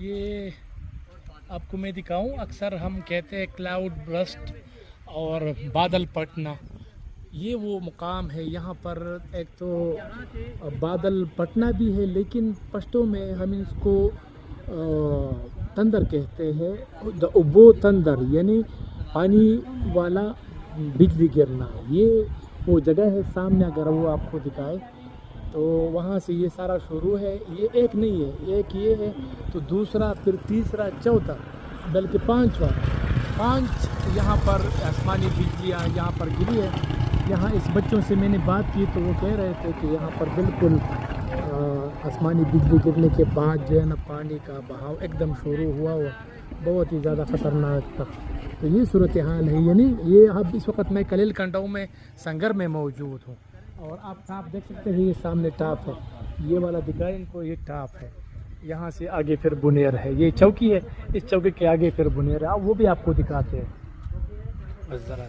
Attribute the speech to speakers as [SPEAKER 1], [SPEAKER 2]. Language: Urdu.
[SPEAKER 1] یہ آپ کو میں دکھاؤں، اکثر ہم کہتے ہیں کلاؤڈ برسٹ اور بادل پھٹنا، یہ وہ مقام ہے یہاں پر۔ ایک تو بادل پھٹنا بھی ہے، لیکن پشتوں میں ہم اس کو تندر کہتے ہیں، ابو تندر، یعنی پانی والا بجلی گرنا۔ یہ وہ جگہ ہے سامنے، اگر وہ آپ کو دکھائے تو وہاں سے یہ سارا شروع ہے۔ یہ ایک نہیں ہے، ایک یہ ہے تو دوسرا، پھر تیسرا، چوتھا، بلکہ پانچ یہاں پر آسمانی بجلیاں یہاں پر گری ہے۔ یہاں اس بچوں سے میں نے بات کی تو وہ کہہ رہے تھے کہ یہاں پر بالکل آسمانی بجلی گرنے کے بعد جو ہے نا پانی کا بہاؤ ایک دم شروع ہوا، بہت ہی زیادہ خطرناک تھا۔ تو یہ صورتحال ہے، یعنی یہ اب اس وقت میں کلیل کنڈوں میں سنگر میں موجود ہوں، اور آپ ٹاپ دیکھ سکتے ہیں، یہ سامنے ٹاپ ہے، یہ والا دکھائیں ان کو، یہ ٹاپ ہے۔ یہاں سے آگے پھر بنیر ہے، یہ چوکی ہے، اس چوکی کے آگے پھر بنیر ہے، وہ بھی آپ کو دکھاتے ہیں۔ بس ذرا